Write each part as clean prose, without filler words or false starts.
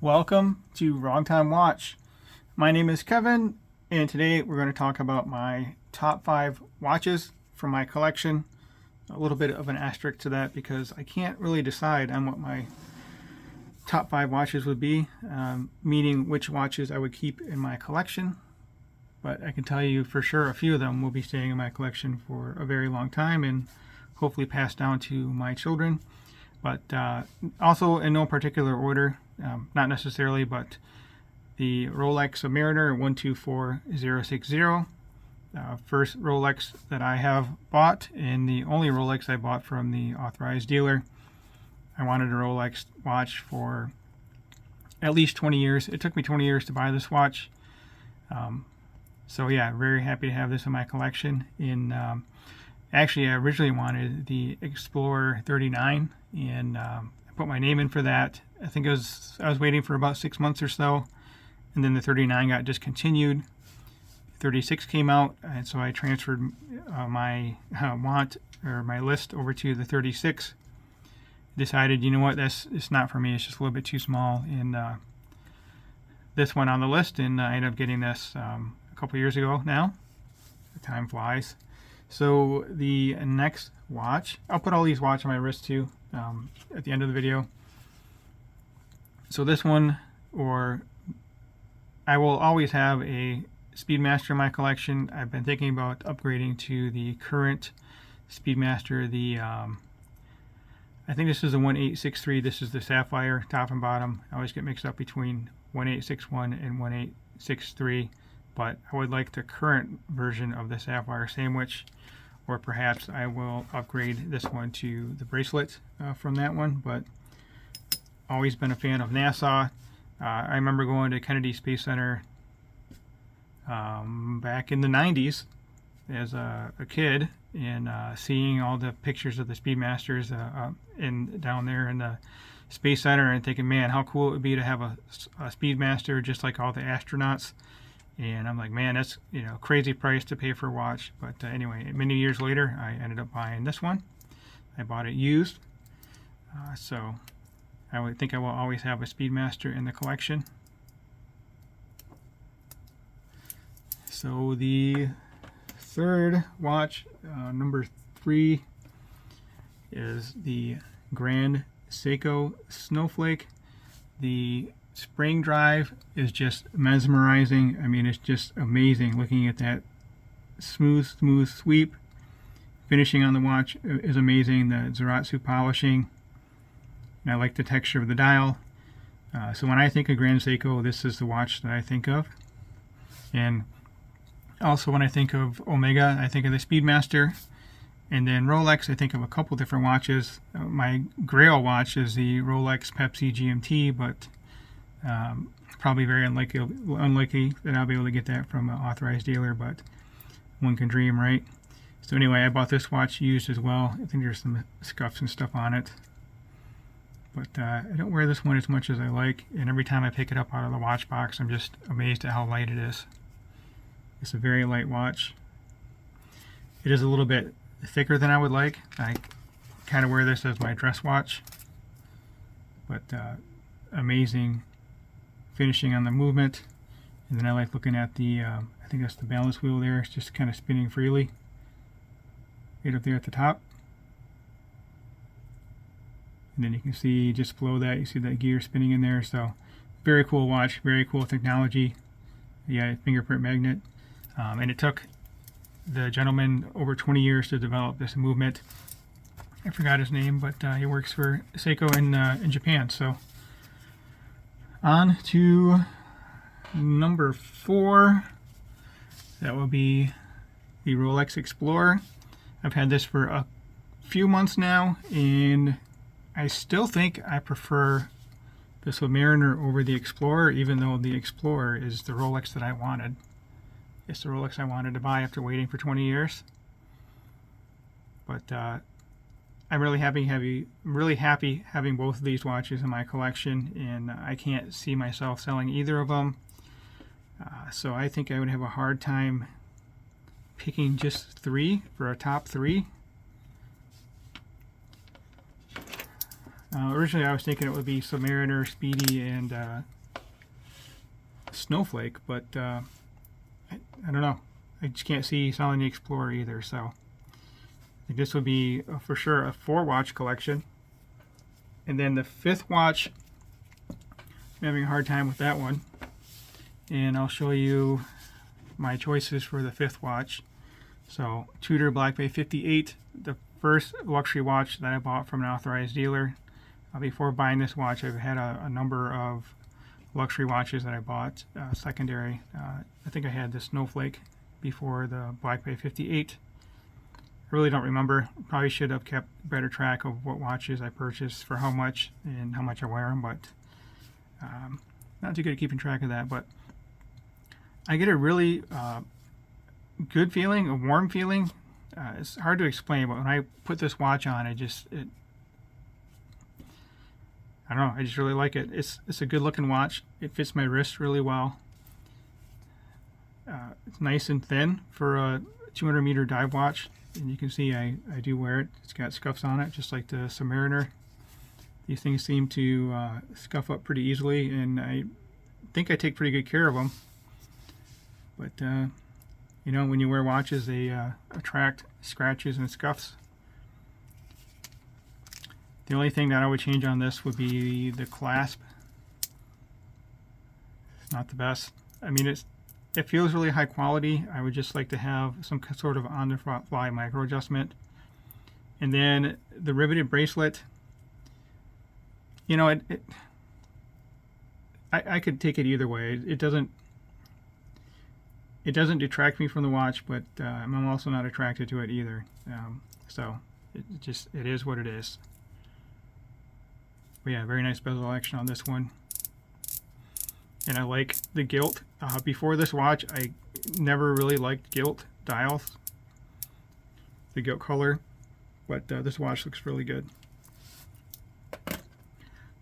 Welcome to Wrong Time Watch. My name is Kevin, and today we're going to talk about my top 5 watches from my collection. A little bit of an asterisk to that because I can't really decide on what my top 5 watches would be, meaning which watches I would keep in my collection. But I can tell you for sure a few of them will be staying in my collection for a very long time and hopefully passed down to my children. But also in no particular order, not necessarily, but the Rolex Submariner 124060, first Rolex that I have bought, and the only Rolex I bought from the authorized dealer. I wanted a Rolex watch for at least 20 years. It took me 20 years to buy this watch. So yeah, very happy to have this in my collection. Actually, I originally wanted the Explorer 39, and I put my name in for that. I think I was waiting for about 6 months or so, and then the 39 got discontinued. 36 came out, and so I transferred my my list over to the 36. Decided, you know what, it's not for me. It's just a little bit too small, and this one on the list, and I ended up getting this a couple years ago now. The time flies. So the next watch, I'll put all these watches on my wrist too at the end of the video. So this one, I will always have a Speedmaster in my collection. I've been thinking about upgrading to the current Speedmaster. I think this is the 1863. This is the sapphire top and bottom. I always get mixed up between 1861 and 1863. But I would like the current version of the sapphire sandwich, or perhaps I will upgrade this one to the bracelet from that one. But always been a fan of NASA. I remember going to Kennedy Space Center back in the 90s as a kid, and seeing all the pictures of the Speedmasters down there in the Space Center, and thinking, man, how cool it would be to have a Speedmaster just like all the astronauts. And I'm like, man, that's crazy price to pay for a watch. But anyway, many years later, I ended up buying this one. I bought it used, so I would think I will always have a Speedmaster in the collection. So the third watch, number 3, is the Grand Seiko Snowflake. The spring drive is just mesmerizing. I mean, it's just amazing looking at that smooth sweep. Finishing on the watch is amazing. The Zaratsu polishing, and I like the texture of the dial. So when I think of Grand Seiko, this is the watch that I think of. And also when I think of Omega, I think of the Speedmaster. And then Rolex, I think of a couple different watches. My Grail watch is the Rolex Pepsi GMT, but probably very unlikely that I'll be able to get that from an authorized dealer, but one can dream, right? So anyway, I bought this watch used as well. I think there's some scuffs and stuff on it, but I don't wear this one as much as I like, and every time I pick it up out of the watch box, I'm just amazed at how light it is. It's a very light watch. It is a little bit thicker than I would like. I kind of wear this as my dress watch, but amazing finishing on the movement. And then I like looking at the I think that's the balance wheel there. It's just kind of spinning freely right up there at the top, and then you can see just below that, you see that gear spinning in there. So very cool watch, very cool technology. Yeah, fingerprint magnet, and it took the gentleman over 20 years to develop this movement. I forgot his name, but he works for Seiko in Japan. So on to number 4. That will be the Rolex Explorer. I've had this for a few months now, and I still think I prefer the Submariner over the Explorer, even though the Explorer is the Rolex that I wanted. It's the Rolex I wanted to buy after waiting for 20 years. But I'm really happy having both of these watches in my collection, and I can't see myself selling either of them. So I think I would have a hard time picking just 3 for a top 3. Originally I was thinking it would be Submariner, Speedy, and Snowflake, but I don't know. I just can't see selling the Explorer either, so I think this would be for sure a 4-watch collection. And then the 5th watch, I'm having a hard time with that one. And I'll show you my choices for the 5th watch. So Tudor Black Bay 58, the first luxury watch that I bought from an authorized dealer. Before buying this watch, I've had a number of luxury watches that I bought secondary. I think I had the Snowflake before the Black Bay 58. I really don't remember. Probably should have kept better track of what watches I purchased for how much and how much I wear them, but not too good at keeping track of that. But I get a really good feeling, a warm feeling. It's hard to explain, but when I put this watch on, I don't know, I just really like it. It's a good looking watch. It fits my wrist really well. It's nice and thin for a 200 meter dive watch, and you can see I do wear it. It's got scuffs on it, just like the Submariner. These things seem to scuff up pretty easily, and I think I take pretty good care of them. But you know, when you wear watches, they attract scratches and scuffs. The only thing that I would change on this would be the clasp. It's not the best. I mean, it feels really high quality. I would just like to have some sort of on-the-fly micro adjustment. And then the riveted bracelet, you know, I could take it either way. It doesn't detract me from the watch, but I'm also not attracted to it either. So it is what it is. But yeah, very nice bezel action on this one. And I like the gilt. Before this watch, I never really liked gilt dials, the gilt color, but this watch looks really good.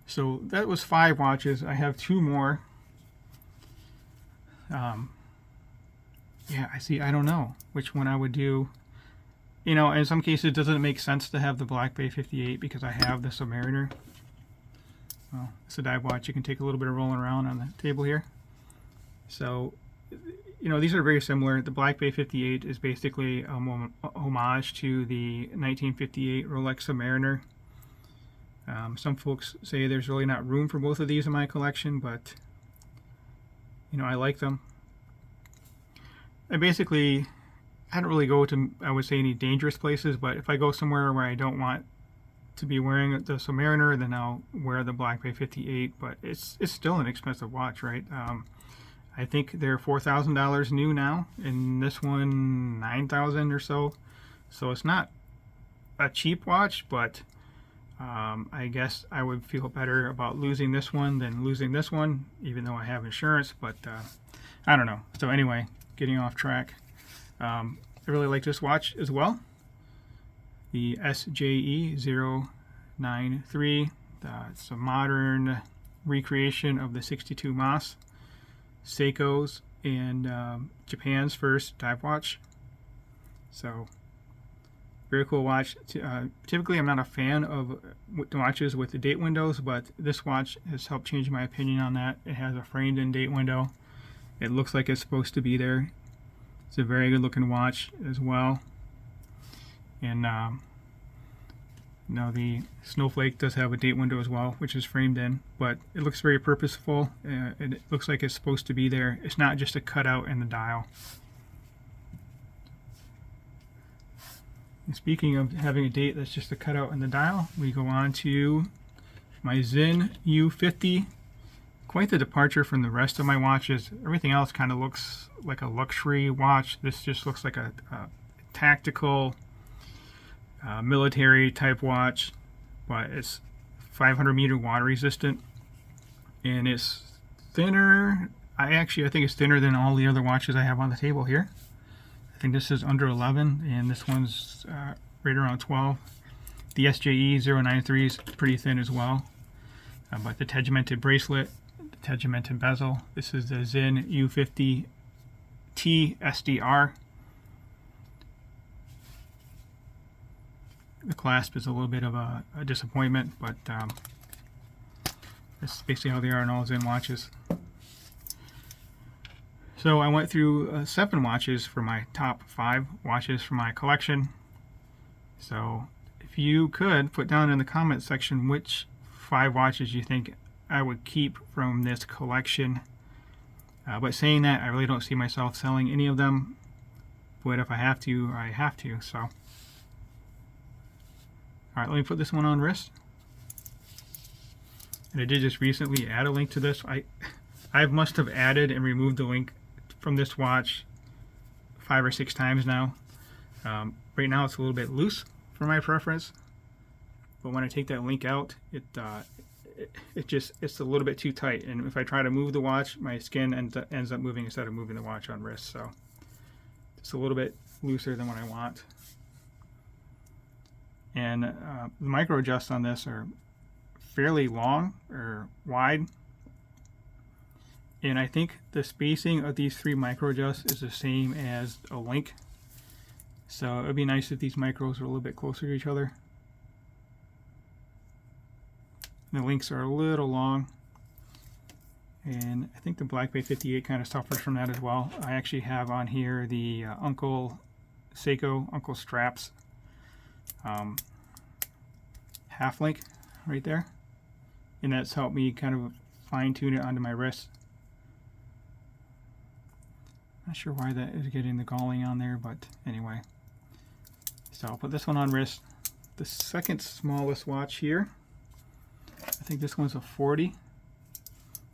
So that was 5 watches. I have 2 more. Yeah, I don't know which one I would do. You know, in some cases it doesn't make sense to have the Black Bay 58 because I have the Submariner. Well, it's a dive watch. You can take a little bit of rolling around on the table here. So, you know, these are very similar. The Black Bay 58 is basically a homage to the 1958 Rolex Submariner. Some folks say there's really not room for both of these in my collection, but, you know, I like them. I don't really go to, I would say, any dangerous places, but if I go somewhere where I don't want to be wearing the Submariner, then I'll wear the Black Bay 58, but it's still an expensive watch, right? I think they're $4,000 new now, and this one $9,000 or so. So it's not a cheap watch, but I guess I would feel better about losing this one than losing this one, even though I have insurance, but I don't know. So anyway, getting off track. I really like this watch as well. The SJE093. It's a modern recreation of the 62 Mas, Seiko's, and Japan's first dive watch. So, very cool watch. Typically, I'm not a fan of watches with the date windows, but this watch has helped change my opinion on that. It has a framed-in date window. It looks like it's supposed to be there. It's a very good-looking watch as well. And you know, the Snowflake does have a date window as well, which is framed in, but it looks very purposeful. It looks like it's supposed to be there. It's not just a cutout in the dial. And speaking of having a date that's just a cutout in the dial, we go on to my Sinn U50. Quite the departure from the rest of my watches. Everything else kind of looks like a luxury watch. This just looks like a tactical military type watch, but it's 500 meter water resistant, and it's thinner. I think it's thinner than all the other watches I have on the table here. I think this is under 11, and this one's right around 12. The SJE093 is pretty thin as well, but the tegimented bracelet, the tegimented bezel. This is the Sinn U50 T SDR. the clasp is a little bit of a disappointment, but that's basically how they are in all Sinn watches. So I went through 7 watches for my top 5 watches for my collection. So if you could put down in the comment section which 5 watches you think I would keep from this collection. But saying that, I really don't see myself selling any of them. But if I have to, I have to. So, all right, let me put this one on wrist. And I did just recently add a link to this. I must have added and removed the link from this watch 5 or 6 times now. Right now it's a little bit loose for my preference, but when I take that link out, it's a little bit too tight, and if I try to move the watch, my skin ends up moving instead of moving the watch on wrist. So it's a little bit looser than what I want. And the micro adjusts on this are fairly long or wide, and I think the spacing of these 3 micro adjusts is the same as a link. So it would be nice if these micros were a little bit closer to each other. The links are a little long, and I think the Black Bay 58 kind of suffers from that as well. I actually have on here the Seiko Uncle Straps half link right there, and that's helped me kind of fine tune it onto my wrist. Not sure why that is getting the galling on there, but anyway. So I'll put this one on wrist. The second smallest watch here, I think this one's a 40.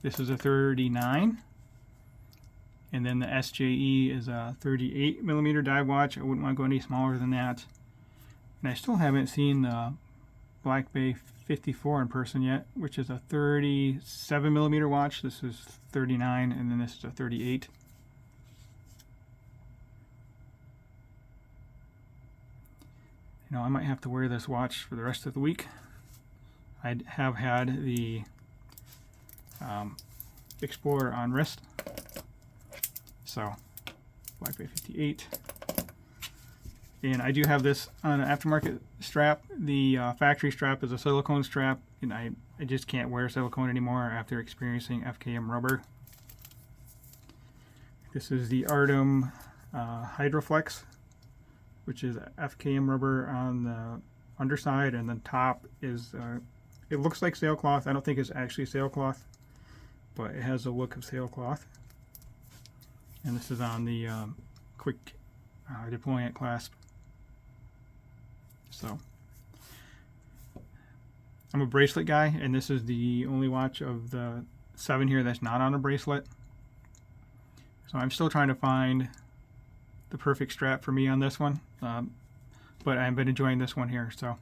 This is a 39. And then the SJE is a 38 millimeter dive watch. I wouldn't want to go any smaller than that. And I still haven't seen the Black Bay 54 in person yet, which is a 37 millimeter watch. This is 39, and then this is a 38. You know, I might have to wear this watch for the rest of the week. I have had the Explorer on wrist. So, Black Bay 58. And I do have this on an aftermarket strap. The factory strap is a silicone strap, and I just can't wear silicone anymore after experiencing FKM rubber. This is the Artem Hydroflex, which is FKM rubber on the underside, and the top is, it looks like sailcloth. I don't think it's actually sailcloth, but it has a look of sailcloth. And this is on the quick deployant clasp. So, I'm a bracelet guy, and this is the only watch of the 7 here that's not on a bracelet. So I'm still trying to find the perfect strap for me on this one, but I've been enjoying this one here. So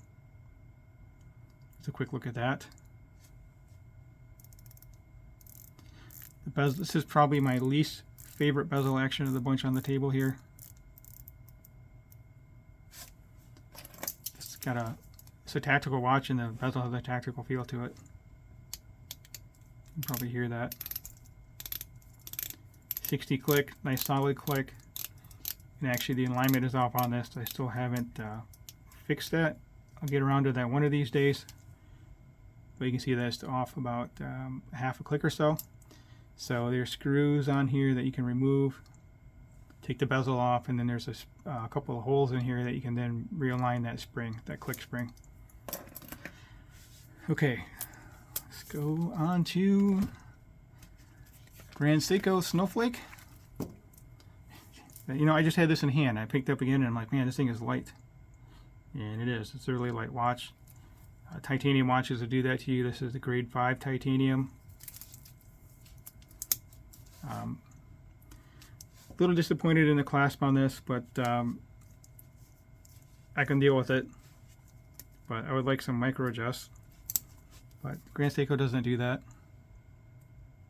just a quick look at that. The bezel, this is probably my least favorite bezel action of the bunch on the table here. It's a tactical watch, and the bezel has a tactical feel to it. You can probably hear that. 60 click, nice solid click. And actually the alignment is off on this. I still haven't fixed that. I'll get around to that one of these days. But you can see that it's off about half a click or so. So there's screws on here that you can remove, take the bezel off, and then there's a couple of holes in here that you can then realign that spring, that click spring. Okay, let's go on to Grand Seiko Snowflake. You know, I just had this in hand. I picked up again, and I'm like, man, this thing is light. And it is. It's a really light watch. Titanium watches will do that to you. This is the grade 5 titanium. A little disappointed in the clasp on this, but I can deal with it. But I would like some micro adjusts. But Grand Seiko doesn't do that.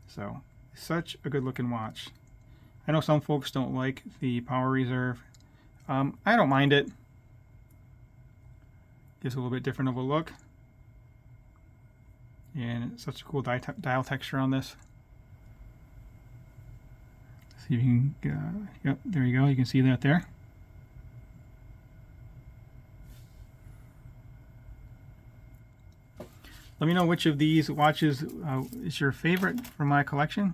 So, such a good looking watch. I know some folks don't like the power reserve. I don't mind it. Gives a little bit different of a look. And it's such a cool dial texture on this. See if you can, yep, there you go. You can see that there. Let me know which of these watches is your favorite from my collection.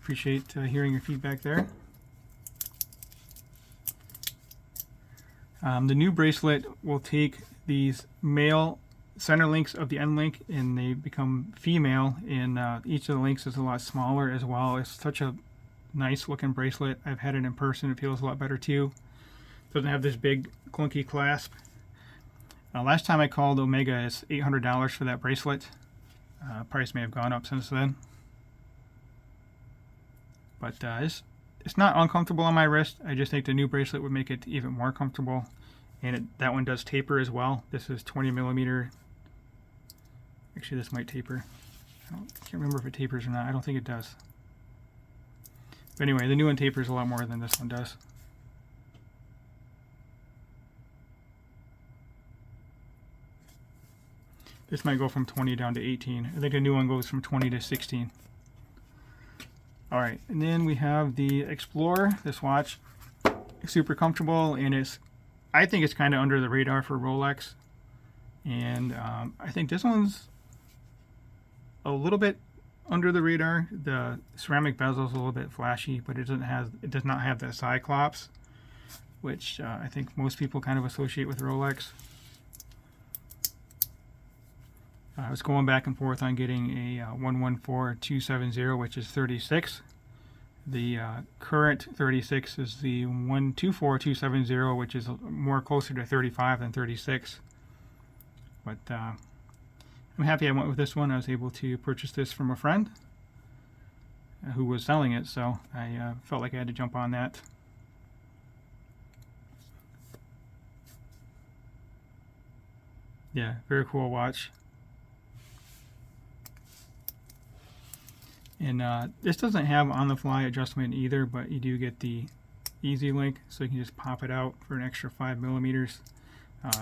Appreciate hearing your feedback there. The new bracelet will take these male center links of the end link and they become female, and each of the links is a lot smaller as well. It's such a nice looking bracelet. I've had it in person. It feels a lot better too. Doesn't have this big clunky clasp. Last time I called Omega, it's $800 for that bracelet. Price may have gone up since then. But it's not uncomfortable on my wrist. I just think the new bracelet would make it even more comfortable. And that one does taper as well. This is 20 millimeter. Actually, this might taper. I can't remember if it tapers or not. I don't think it does. But anyway, the new one tapers a lot more than this one does. This might go from 20 down to 18. I think a new one goes from 20 to 16. Alright, and then we have the Explorer. This watch is super comfortable, and I think it's kind of under the radar for Rolex. And I think this one's a little bit under the radar. The ceramic bezel is a little bit flashy, but it does not have that Cyclops, which I think most people kind of associate with Rolex. I was going back and forth on getting a 114270, which is 36. The current 36 is the 124270, which is more closer to 35 than 36. But I'm happy I went with this one. I was able to purchase this from a friend who was selling it, so I felt like I had to jump on that. Yeah, very cool watch. And this doesn't have on-the-fly adjustment either, but you do get the easy link, so you can just pop it out for an extra 5 millimeters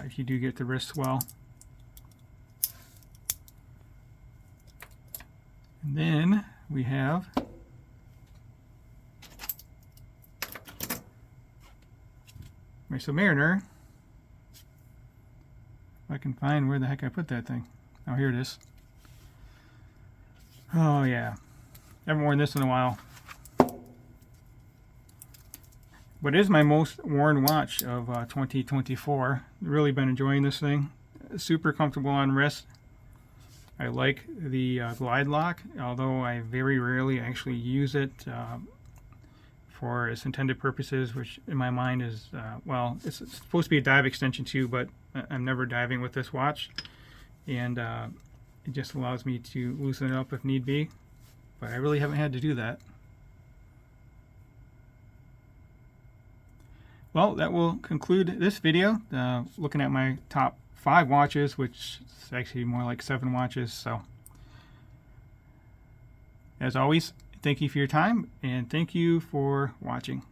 if you do get the wrist swell. And then we have my Submariner. If I can find where the heck I put that thing. Oh, here it is. Oh yeah. Haven't worn this in a while. But it is my most worn watch of 2024. Really been enjoying this thing. Super comfortable on wrist. I like the glide lock, although I very rarely actually use it for its intended purposes, which in my mind is, well, it's supposed to be a dive extension too, but I'm never diving with this watch. And it just allows me to loosen it up if need be. But I really haven't had to do that. Well, that will conclude this video, looking at my top 5 watches, which is actually more like 7 watches. So, as always, thank you for your time, and thank you for watching.